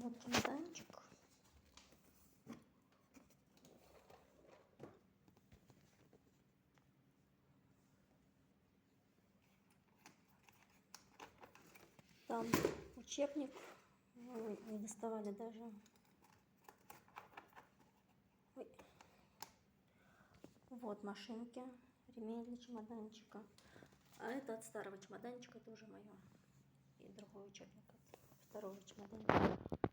Вот чемоданчик. Там учебник. Мы не доставали даже. Ой. Вот машинки. Ремень для чемоданчика. А это от старого чемоданчика, тоже мое. И другой учебник от второго чемоданчика.